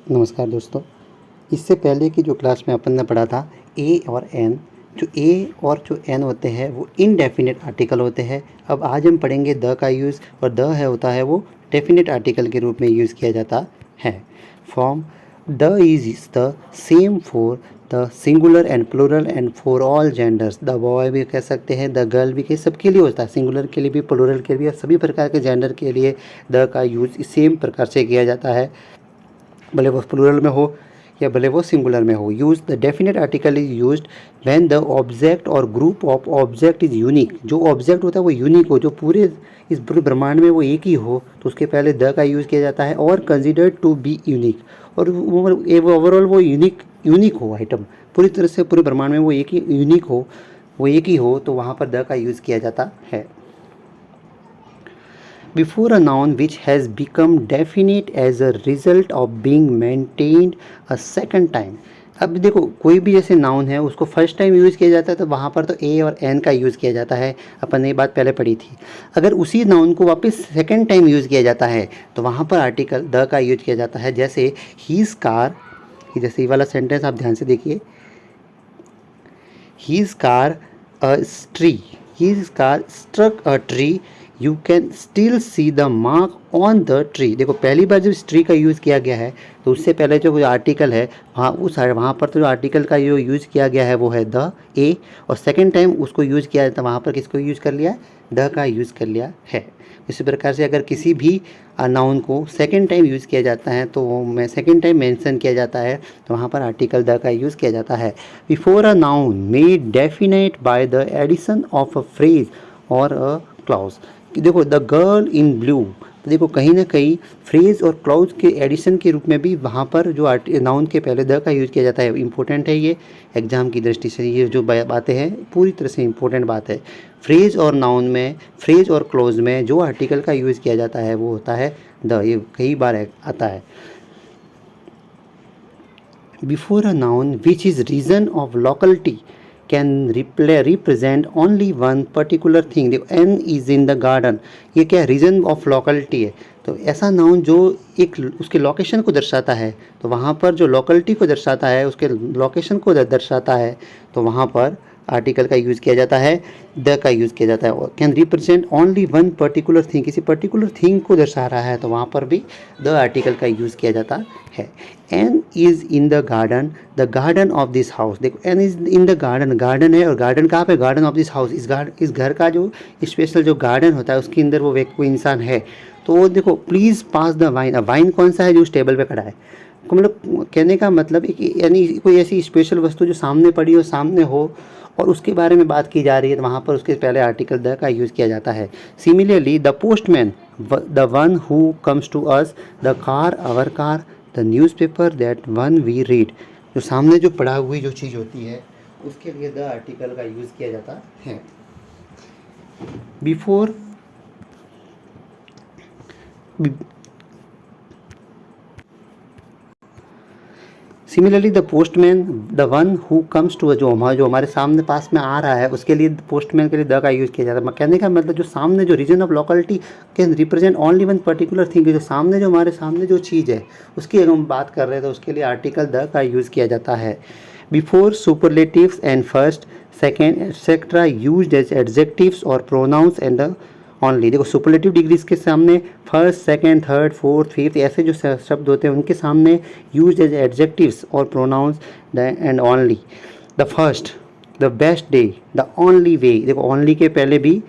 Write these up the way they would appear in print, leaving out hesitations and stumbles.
नमस्कार दोस्तों। इससे पहले की जो क्लास में अपन ने पढ़ा था ए और एन, जो ए और जो एन होते हैं वो इनडेफिनेट आर्टिकल होते हैं। अब आज हम पढ़ेंगे द का यूज़, और द है होता है वो डेफिनेट आर्टिकल के रूप में यूज़ किया जाता है। Form the is the same for the singular and plural and for all genders. The boy भी कह सकते हैं, द गर्ल भी, कह सबके लिए होता है, सिंगुलर के लिए भी, प्लूरल के लिए भी, सभी प्रकार के जेंडर के लिए द का यूज़ सेम प्रकार से किया जाता है, भले वो प्लूरल में हो या भले वो सिंगुलर में हो। Use the definite article is used when the object और group of object is unique. जो ऑब्जेक्ट होता है वो यूनिक हो, जो पूरे इस पूरे ब्रह्मांड में वो एक ही हो, तो उसके पहले द का यूज़ किया जाता है। और कंसिडर्ड टू बी यूनिक, और ओवरऑल वो यूनिक हो, आइटम पूरी तरह से पूरे ब्रह्मांड में वो एक ही यूनिक हो, वो एक ही हो, तो वहाँ पर द का यूज़ किया जाता है। Before a noun which has become definite as a result of being maintained a second time। अब देखो, कोई भी जैसे नाउन है उसको फर्स्ट टाइम यूज़ किया जाता है तो वहाँ पर तो ए और एन का यूज़ किया जाता है, अपन ने ये बात पहले पढ़ी थी। अगर उसी नाउन को वापस सेकंड टाइम यूज़ किया जाता है तो वहाँ पर आर्टिकल द का यूज़ किया जाता है। जैसे हीज़ कार, जैसे ये वाला सेंटेंस आप ध्यान से देखिए, his car a tree, his car struck a tree, you can still see the mark on the tree. देखो, पहली बार जब इस ट्री का यूज़ किया गया है तो उससे पहले जो आर्टिकल है वहाँ पर तो जो आर्टिकल का जो यूज़ किया गया है वो है द, ए, और सेकंड टाइम उसको यूज़ किया जाता है, वहाँ पर किसको यूज़ कर लिया, द का यूज़ कर लिया है। इसी प्रकार से अगर किसी भी नाउन को सेकंड टाइम यूज़ किया जाता है तो वो सेकंड टाइम मेंशन किया जाता है तो वहाँ पर आर्टिकल द का यूज़ किया जाता है। Before a noun made definite by the addition of a phrase और अ क्लॉज। देखो, द गर्ल इन ब्लू, तो देखो कहीं ना कहीं फ्रेज और क्लाउज के एडिशन के रूप में भी वहाँ पर जो नाउन के पहले द का यूज़ किया जाता है। इंपॉर्टेंट है ये, एग्जाम की दृष्टि से ये जो बातें हैं पूरी तरह से इंपॉर्टेंट बात है। फ्रेज और नाउन में, फ्रेज और क्लोज में जो आर्टिकल का यूज़ किया जाता है वो होता है द, ये कई बार आता है। Before a noun which is region of locality can represent only one particular thing. देखो, Ann is in the garden, ये क्या रीजन ऑफ लोकलिटी है, तो ऐसा नाउन जो एक उसके लोकेशन को दर्शाता है, तो वहाँ पर जो लोकलिटी को दर्शाता है, उसके लोकेशन को दर्शाता है, तो वहाँ पर आर्टिकल का यूज़ किया जाता है, द का यूज़ किया जाता है। Can represent only one particular thing, किसी पर्टिकुलर थिंग को दर्शा रहा है तो वहाँ पर भी द आर्टिकल का यूज़ किया जाता है। Ann is in the garden of this house. देखो, Ann is in the garden, garden है, और गार्डन कहाँ पे, गार्डन ऑफ दिस हाउस, इस घर का जो स्पेशल जो गार्डन होता है उसके अंदर वो कोई इंसान है। तो वो देखो, please pass the wine, wine कौन सा है, जो उस टेबल पे खड़ा है, मतलब कहने का मतलब है कि यानी कोई ऐसी स्पेशल वस्तु जो सामने पड़ी हो, सामने हो, और उसके बारे में बात की जा रही है तो वहाँ पर उसके पहले आर्टिकल द का यूज़ किया जाता है। Similarly the postman, the one who comes to us, the car our car, the newspaper that one we read. जो सामने जो पढ़ा हुई जो चीज़ होती है उसके लिए द आर्टिकल का यूज़ किया जाता है। Before similarly the postman, the one who comes to, जो हमारे सामने पास में आ रहा है उसके लिए पोस्टमैन के लिए द का यूज़ किया जाता है। कहने का मतलब जो सामने जो reason of locality can represent only one particular thing, जो सामने जो हमारे सामने जो चीज़ है उसकी अगर हम बात कर रहे हैं तो उसके लिए आर्टिकल द का यूज़ किया जाता है। Before superlatives and first, second etcetera used as adjectives और प्रोनाउंस एंड द ओनली। देखो, सुपरलेटिव डिग्रीज के सामने first, second, third, fourth, fifth ऐसे जो शब्द होते हैं उनके सामने यूज एज एडजेक्टिव्स और pronouns the and only. The first, the best day, the only way. देखो, ओनली के पहले भी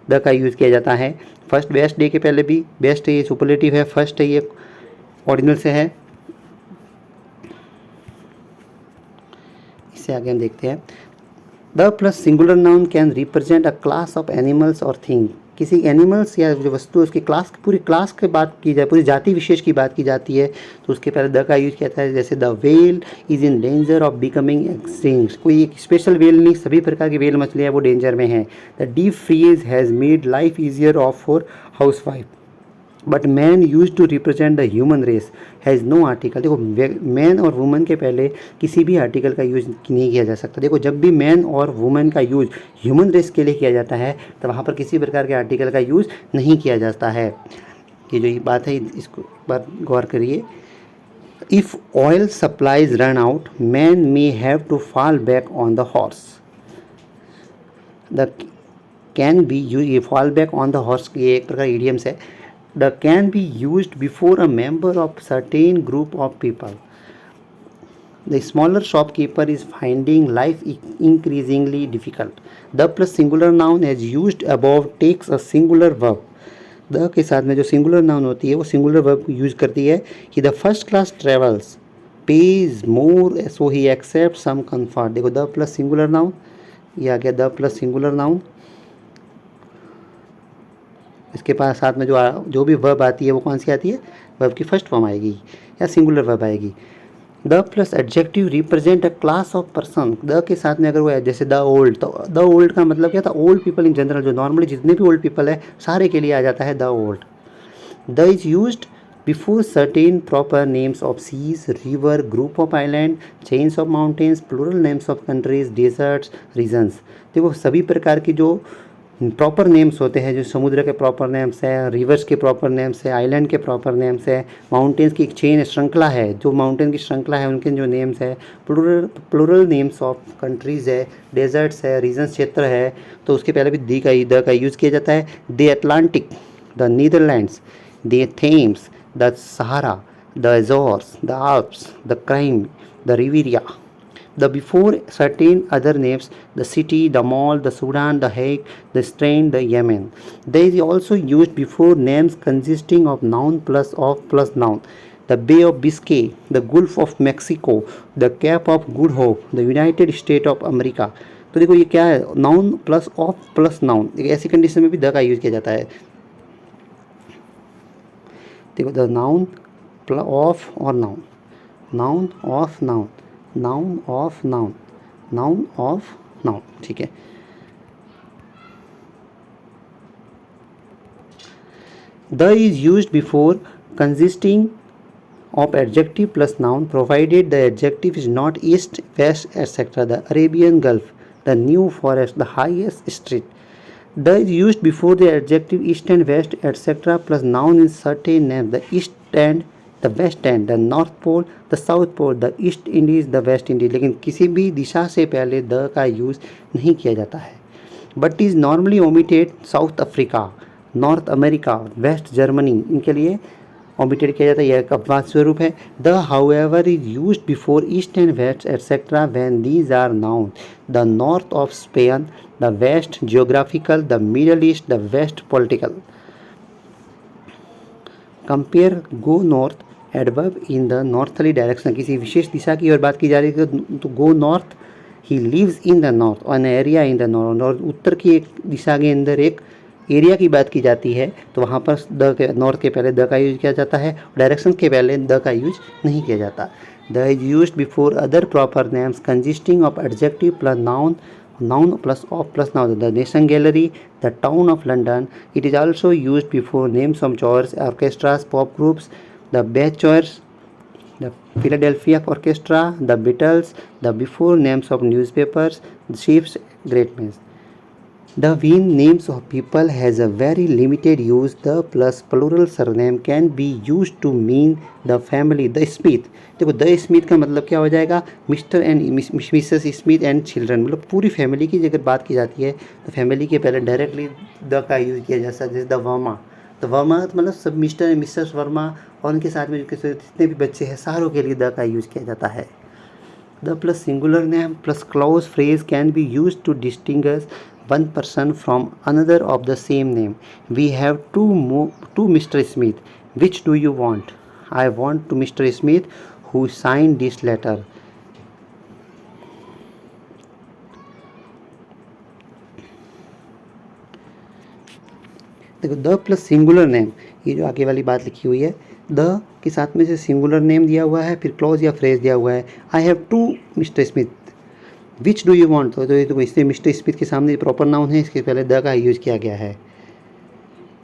द का यूज़ किया जाता है। फर्स्ट, बेस्ट डे के पहले भी, बेस्ट है ये सुपरलेटिव है, फर्स्ट है ये ऑर्डिनल से है। इससे आगे हम देखते हैं, the plus singular noun can represent a class of animals और थिंग। किसी एनिमल्स या जो वस्तु उसकी क्लास, पूरी क्लास की बात की जाए, पूरी जाति विशेष की बात की जाती है तो उसके पहले द का यूज़ किया जाता है। जैसे the well is in danger of becoming extinct, कोई एक स्पेशल वेल नहीं, सभी प्रकार की वेल मछलियाँ वो डेंजर में हैं। The deep freeze has made life easier of for house wife, but man use to represent the human race has no article. देखो, मैन और वुमन के पहले किसी भी आर्टिकल का यूज़ नहीं किया जा सकता। देखो, जब भी मैन और वुमन का यूज़ ह्यूमन रेस के लिए किया जाता है तो वहाँ पर किसी प्रकार के आर्टिकल का यूज़ नहीं किया जाता है। ये जो ये बात है इसको एक बार गौर करिए। If oil supplies run out, man may have to fall back on the horse. The can be used, fall back on the horse ये एक प्रकार idioms है. The can be used before a member of certain group of people. The smaller shopkeeper is finding life increasingly difficult. The plus singular noun as used above takes a singular verb. The के साथ में जो singular noun होती है वो singular verb को use करती है कि the first class travels pays more so he accept some comfort. देखो द प्लस सिंगुलर नाउन, ये आ गया द प्लस सिंगुलर नाउन. इसके पास साथ में जो भी वर्ब आती है वो कौन सी आती है, वर्ब की फर्स्ट फॉर्म आएगी या सिंगुलर वर्ब आएगी. The plus adjective represent a class of person. The के साथ में अगर वो है जैसे द ओल्ड, तो द ओल्ड का मतलब क्या था, ओल्ड पीपल इन जनरल, जो नॉर्मली जितने भी ओल्ड पीपल है सारे के लिए आ जाता है the old. The is used before certain proper names of seas, river, group of island, chains of mountains, plural names of countries, deserts, regions. देखो सभी प्रकार की जो प्रॉपर नेम्स होते हैं, जो समुद्र के प्रॉपर नेम्स है, रिवर्स के प्रॉपर नेम्स है, आइलैंड के प्रॉपर नेम्स है, माउंटेन्स की एक चेन श्रृंखला है, जो माउंटेन की श्रृंखला है उनके जो नेम्स है, प्लूरल नेम्स ऑफ कंट्रीज़ है, डेजर्ट्स है, रीजन्स क्षेत्र है, तो उसके पहले भी द का यूज़ किया जाता है. The Atlantic, the Netherlands, the Thames, the Sahara, the Azores, the Alps, the Crimea, the Riviera. The before certain other names, the city, the mall, the Sudan, the Hague, the strain, the Yemen. They is also used before names consisting of noun plus of plus noun. The Bay of Biscay, the Gulf of Mexico, the Cape of Good Hope, the United States of America. तो देखो ये क्या है, noun plus of plus noun. ऐसी condition में भी the का use किया जाता है. देखो द नाउन ऑफ और noun, noun of noun, noun of noun, noun of noun. ठीक है. The is used before consisting of adjective plus noun provided the adjective is not east, west, etc. The Arabian Gulf, the New Forest, the highest street. The is used before the adjective east and west, etc. plus noun in certain names. The east and the west end, the north pole, the south pole, the east indies, the west indies. लेकिन किसी भी दिशा से पहले the का use नहीं किया जाता है. But is normally omitted South Africa, North America, West Germany, इनके लिए ओमिटेड किया जाता है. यह एक अपवाद स्वरूप है. The however is used before east and west etcetera when these are noun. The north of Spain, the west geographical, the middle east, the west political. Compare go north adverb in the northerly direction. किसी विशेष दिशा की ओर बात की जा रही है तो go north, he lives in the north, an area in the north. और उत्तर की एक दिशा के अंदर एक एरिया की बात की जाती है तो वहाँ पर द के नॉर्थ के पहले द का यूज किया जाता है, डायरेक्शन के पहले द का यूज नहीं किया जाता. The is used before other proper names consisting of adjective plus noun, noun plus of plus noun. The Nation Gallery, the town of London. It is also used before names of chorus, orchestras, pop groups, the Bach Choirs, the Philadelphia Orchestra, the Beatles, the before names of newspapers, the chiefs, great men. The when names of people has a very limited use, the plus plural surname can be used to mean the family. The Smith, देखो the Smith का मतलब क्या हो जाएगा, mister and Mrs Smith and children, मतलब पूरी family की अगर बात की जाती है तो फैमिली के पहले डायरेक्टली द का यूज़ किया जा सकता है. जैसे द वर्मा, तो वर्मा मतलब सब मिस्टर एंड मिसेस वर्मा और उनके साथ में जितने भी बच्चे हैं सारों के लिए द का यूज़ किया जाता है. The plus singular name plus clause phrase can be use to distinguish one person from another of the same name. We have two Mr. Smith. Which do you want? I want to Mr. Smith who signed this letter. देखो the plus singular name, ये जो आगे वाली बात लिखी हुई है, the के साथ में से सिंगुलर नेम दिया हुआ है, फिर क्लॉज या फ्रेज दिया हुआ है. I have two Mr Smith, which do you want, तो इसलिए मिस्टर स्मिथ के सामने प्रॉपर नाउन है, इसके पहले द का यूज़ किया गया है.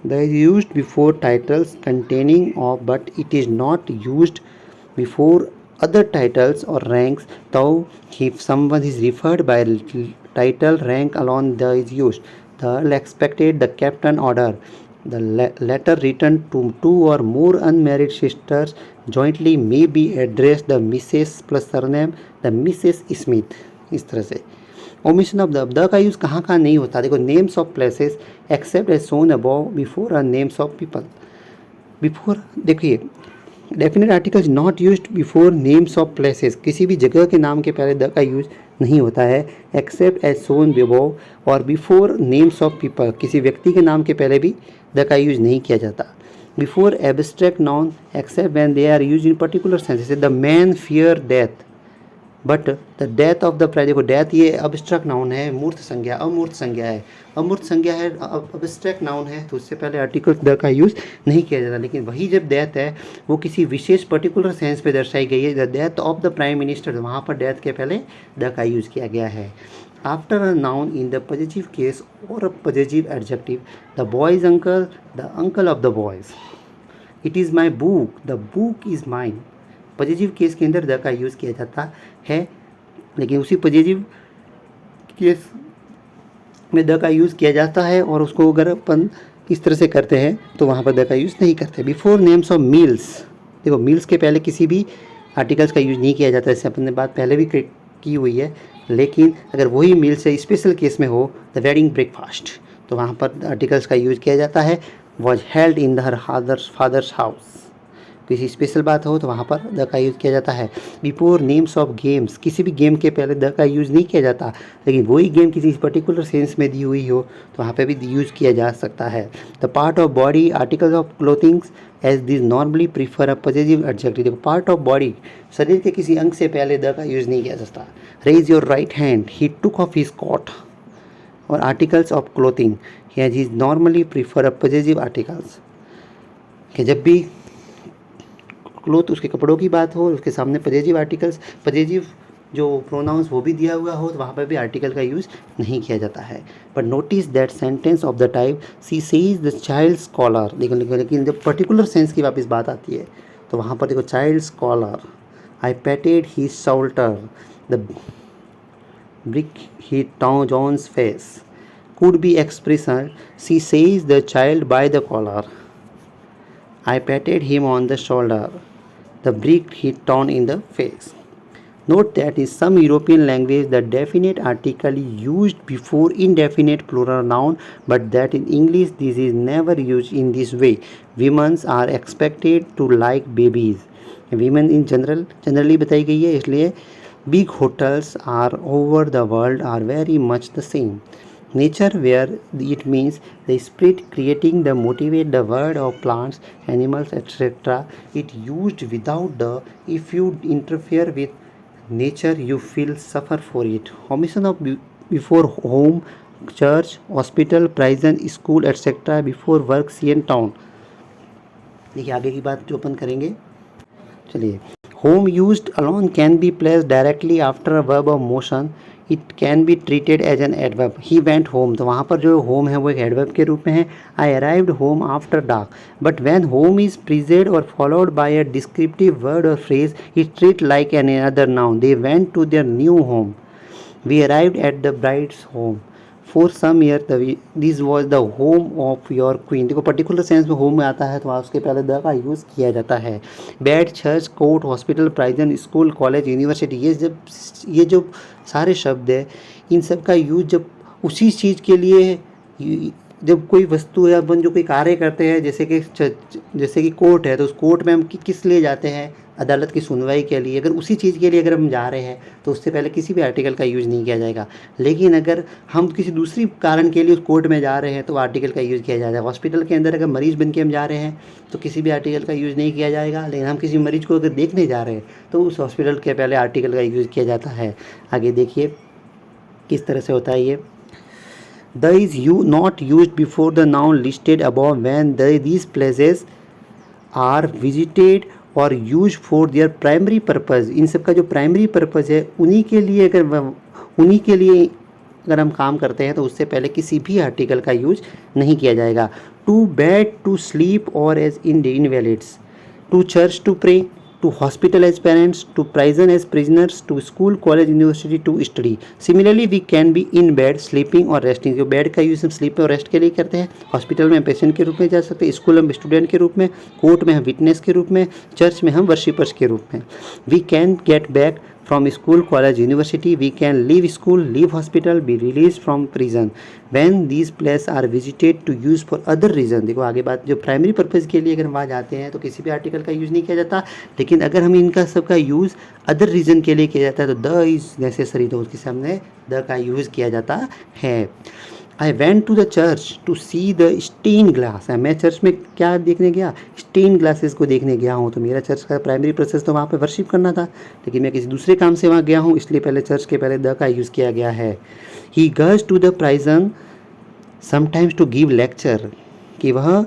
The is use before titles containing of but it is not use before other titles और रैंक्स. तो if someone is referred by title rank alone the is use. The expected, the captain order, the letter written to two or more unmarried sisters, jointly may be address the Mrs plus surname the Mrs Smith, इस तरह से। Omission of the का use कहाँ कहाँ नहीं होता, देखो names of places except as shown above before names of people. Before देखिए definite articles not used before names of places, किसी भी जगह के नाम के पहले द का यूज नहीं होता है। एक्सेप्ट एज सोन बिबो और बिफोर नेम्स ऑफ पीपल, किसी व्यक्ति के नाम के पहले भी द का यूज नहीं किया जाता। Before abstract noun except when they are use in particular sense, जैसे the man fear death but the death of the prize, देखो डेथ ये अब्स्ट्रैक्ट नाउन है, मूर्त संज्ञा अमूर्त संज्ञा है, अमूर्त संज्ञा है, अब्स्ट्रैक्ट नाउन है, तो उससे पहले आर्टिकल द का यूज़ नहीं किया जाता। लेकिन वही जब डेथ है वो किसी विशेष पर्टिकुलर सेंस पे दर्शाई गई है, the death of the prime minister, वहाँ पर डेथ के पहले द का यूज़ किया गया है। After a noun in the positive case और a positive adjective, the boys uncle the uncle of the boys, it is my book the book is mine, positive case के अंदर the का use किया जाता है। लेकिन उसी पॉजिटिव केस में द का यूज़ किया जाता है और उसको अगर अपन इस तरह से करते हैं तो वहाँ पर द का यूज़ नहीं करते। बिफोर नेम्स ऑफ मील्स, देखो मील्स के पहले किसी भी आर्टिकल्स का यूज़ नहीं किया जाता, जैसे अपन ने बात पहले भी की हुई है। लेकिन अगर वही मील्स है स्पेशल केस में हो, द वेडिंग ब्रेकफास्ट, तो वहाँ पर आर्टिकल्स का यूज़ किया जाता है। Was held in her father's house, किसी स्पेशल बात हो तो वहाँ पर द का यूज़ किया जाता है। बिफोर नेम्स ऑफ गेम्स, किसी भी गेम के पहले द का यूज़ नहीं किया जाता, लेकिन वही गेम किसी पर्टिकुलर सेंस में दी हुई हो तो वहाँ पे भी यूज़ किया जा सकता है। The part of body articles of clothings as this normally prefer a positive adjective, देखो पार्ट ऑफ बॉडी शरीर के किसी अंग से पहले द का यूज़ नहीं किया जा सकता। Raise your right hand he took off his coat, और articles of clothing as is normally prefer a positive articles, कि जब भी क्लोथ उसके कपड़ों की बात हो उसके सामने पॉजिटिव आर्टिकल्स पॉजिटिव जो प्रोनाउंस वो भी दिया हुआ हो तो वहाँ पर भी आर्टिकल का यूज़ नहीं किया जाता है। But notice that sentence of the type she says the child scholar, लेकिन जब पर्टिकुलर सेंस की वापस बात आती है तो वहाँ पर देखो child scholar, I patted he shoulder the brick he John's face, could be expression she seized the child by the collar, I patted him on the shoulder, the brick hit Tom in the face. Note that in some European language the definite article is used before indefinite plural noun, but that in English this is never used in this way. Women are expected to like babies. Women in generally बताई गई है, इसलिए big hotels are over the world are very much the same. Nature, where it means the spirit creating the motivate the world of plants, animals, etc. It used without the, if you interfere with nature you feel suffer for it. Omission of before home, church, hospital, prison, school, etc. before work, sea and town. देखिए आगे की बात जो अपन करेंगे, चलिए। Home used alone can be placed directly after a verb of motion, it can be treated as an adverb. He went home, तो वहाँ पर जो होम है वो एक एडवर्ब के रूप में है। I arrived home after dark, but when home is preceded और followed by a descriptive word और phrase it treat like an other noun. They went to their new home, we arrived at the bride's home, for some year this was the home of your queen. देखो particular sense में home में आता है तो वहाँ उसके पहले the का यूज़ किया जाता है। Bed, church, court, hospital, prison, school, college, university, ये जो सारे शब्द है इन सब का यूज जब उसी चीज़ के लिए, जब कोई वस्तु या अपन जो कोई कार्य करते हैं जैसे कि कोर्ट है तो उस कोर्ट में हम किस लिए जाते हैं, अदालत की सुनवाई के लिए। अगर उसी चीज़ के लिए अगर हम जा रहे हैं तो उससे पहले किसी भी आर्टिकल का यूज़ नहीं किया जाएगा। लेकिन अगर हम किसी दूसरी कारण के लिए उस कोर्ट में जा रहे हैं तो आर्टिकल का यूज़ किया जाएगा। हॉस्पिटल के अंदर अगर मरीज़ बन के हम जा रहे हैं तो किसी भी आर्टिकल का यूज़ नहीं किया जाएगा। लेकिन हम किसी मरीज़ को अगर देखने जा रहे हैं तो उस हॉस्पिटल के पहले आर्टिकल का यूज़ किया जाता है। आगे देखिए किस तरह से होता है ये। The is not use before the noun listed above when these places are visited और use for their primary purpose. इन सब का जो प्राइमरी पर्पज़ है उन्हीं के लिए अगर हम काम करते हैं तो उससे पहले किसी भी आर्टिकल का यूज नहीं किया जाएगा। टू बेड, टू स्लीप और as invalids, to church, to pray, to hospital as parents, to prison as prisoners, to school, college, university to study. Similarly, we can be in bed, sleeping और resting. जो bed का use हम sleep और rest के लिए करते हैं, hospital में हम पेशेंट के रूप में जा सकते हैं, स्कूल में स्टूडेंट के रूप में, कोर्ट में हम विटनेस के रूप में, चर्च में हम वर्शिपर्स के रूप में. We can get back from school, college, university. We can leave school, leave hospital, be released from prison when these places are visited to use for other reason. देखो आगे बात, जो प्राइमरी पर्पज़ के लिए अगर हम वहाँ जाते हैं तो किसी भी आर्टिकल का यूज़ नहीं किया जाता, लेकिन अगर हम इनका सबका यूज़ अदर रीज़न के लिए किया जाता है तो द इज़ नेसेसरी, तो उसके सामने द का यूज़ किया जाता है. I went to the church to see the stain glass. मैं चर्च में क्या देखने गया, स्टेन ग्लासेस को देखने गया हूँ. तो मेरा चर्च का प्राइमरी प्रोसेस तो वहाँ पे वर्शिप करना था, लेकिन मैं किसी दूसरे काम से वहाँ गया हूँ, इसलिए पहले चर्च के पहले द का यूज़ किया गया है. He goes to the prison sometimes to give lecture, कि वह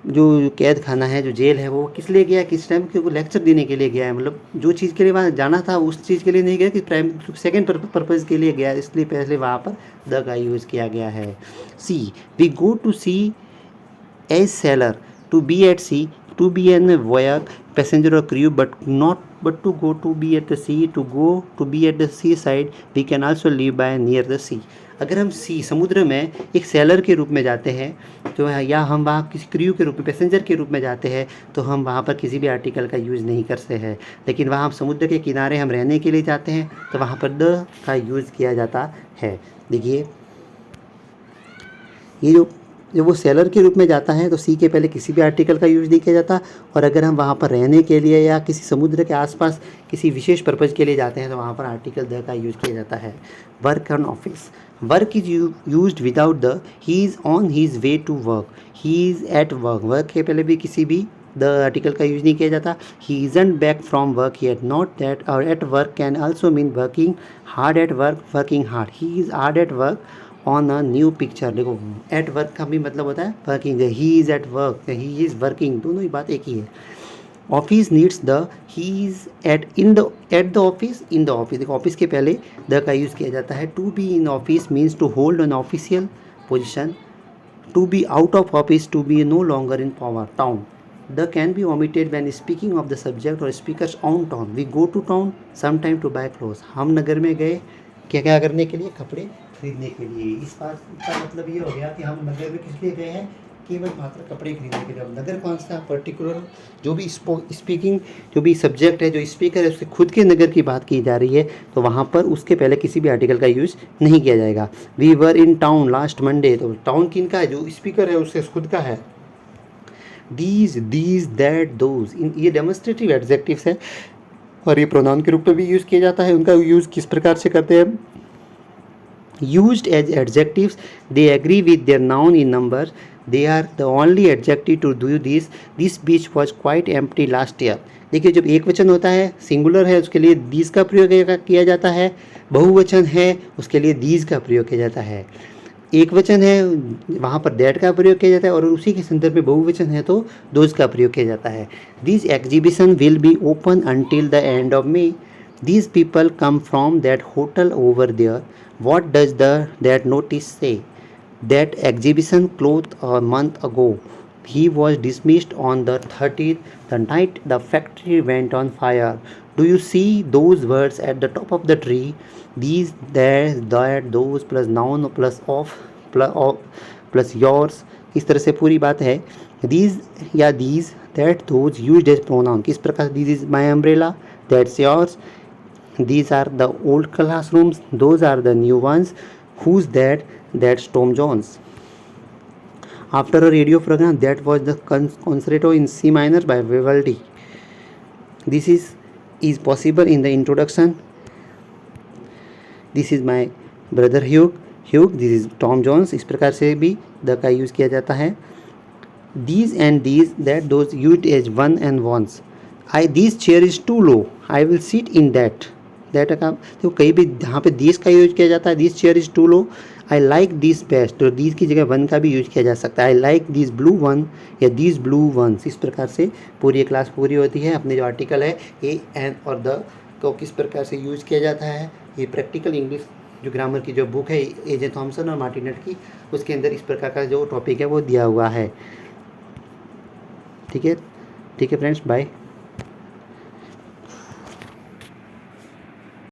जो कैद खाना है, जो जेल है, वो किस लिए गया, किस टाइम के वो लेक्चर देने के लिए गया है. मतलब जो चीज़ के लिए वहाँ जाना था उस चीज़ के लिए नहीं गया, कि सेकंड पर्पज़ के लिए गया, इसलिए पहले वहाँ पर द का यूज़ किया गया है. Sea, we go to sea as sailor, to be at sea, to be an voyager, passenger और crew, but to go to be at the sea, to go to be at the sea side. We can also live by near the sea. अगर हम समुद्र में एक seller के रूप में जाते हैं तो, या हम वहाँ किसी क्रू के रूप में, पैसेंजर के रूप में जाते हैं, तो हम वहाँ पर किसी भी आर्टिकल का यूज़ नहीं करते हैं. लेकिन वहाँ समुद्र के किनारे हम रहने के लिए जाते हैं तो वहाँ पर द का यूज़ किया जाता है. देखिए, ये जो वो सेलर के रूप में जाता है तो सी के पहले किसी भी आर्टिकल का यूज़ नहीं किया जाता, और अगर हम वहाँ पर रहने के लिए या किसी समुद्र के आसपास किसी विशेष पर्पज़ के लिए जाते हैं तो वहाँ पर आर्टिकल द का यूज़ किया जाता है. Work on office, work is used without the. He is on his way to work, he is at work. Work के पहले भी किसी भी द आर्टिकल का यूज़ नहीं किया जाता. He isn't back from work yet, not that. और at work can also mean working hard at work, working hard. He is hard at work on a new picture. देखो, at work का भी मतलब होता है working. He is at work, he is working, दोनों ही बात एक ही है. Office needs the, he is at the office, in the office. देखो, ऑफिस के पहले द का यूज़ किया जाता है. To be in office means to hold an official position. To be out of office, to be no longer in power, town. The can be omitted when speaking of the subject or speakers on town. We go to town sometime to buy clothes. हम नगर में गए क्या क्या करने के लिए, कपड़े खरीदने के लिए. इस बात का मतलब ये हो गया कि हम नगर में किस लिए गए हैं, केवल मात्र कपड़े खरीदने के लिए. अब नगर कौन सा, पर्टिकुलर जो भी स्पीकिंग, जो भी सब्जेक्ट है, जो स्पीकर है, उसके खुद के नगर की बात की जा रही है, तो वहाँ पर उसके पहले किसी भी आर्टिकल का यूज़ नहीं किया जाएगा. We were in town last Monday, तो टाउन किन का है, जो स्पीकर है उसके खुद का है. दीज दैट दोज, ये डेमोन्स्ट्रेटिव एडजेक्टिव्स है और ये प्रोनाउन के रूप में भी यूज़ किया जाता है. उनका यूज़ किस प्रकार से करते हैं, used as adjectives, they agree with their noun in numbers. They are the only adjective to do this. This beach was quite empty last year. देखिए, जब एक वचन होता है, सिंगुलर है, उसके लिए these का प्रयोग किया जाता है. बहुवचन है, उसके लिए these का प्रयोग किया जाता है. एक वचन है, वहाँ पर that का प्रयोग किया जाता है, और उसी के संदर्भ में बहुवचन है तो those का प्रयोग किया जाता है. This exhibition will be open until the end of May. These people come from that hotel over there. What does that notice say? That exhibition closed a month ago. He was dismissed on the 30th, the night the factory went on fire. Do you see those words at the top of the tree? These, there, that, those plus noun plus of plus yours. इस तरह से पूरी बात है. These या these, that, those used as pronoun. किस प्रकार, this is my umbrella, that's yours. These are the old classrooms, those are the new ones. Who's that? That's Tom Jones. After a radio program, that was the concerto in C minor by Vivaldi. This is possible in the introduction. This is my brother Hugh. This is Tom Jones. इस प्रकार से भी the का use किया जाता है. These and these, that, those used as one and ones. This chair is too low. I will sit in that. That का तो कहीं भी जहाँ पे दिस का यूज किया जाता है, this chair is too low. I like this best, तो दिस की जगह वन का भी यूज किया जा सकता है. आई लाइक दिस ब्लू वन या दिस ब्लू वंस. इस प्रकार से पूरी क्लास पूरी होती है. अपने जो आर्टिकल है ए, एन और द को किस प्रकार से यूज किया जाता है, ये प्रैक्टिकल इंग्लिश जो ग्रामर की जो बुक है ए.जे. थॉमसन और मार्टिनेट की, उसके अंदर इस प्रकार का जो टॉपिक है वो दिया हुआ है. ठीक है फ्रेंड्स, बाय.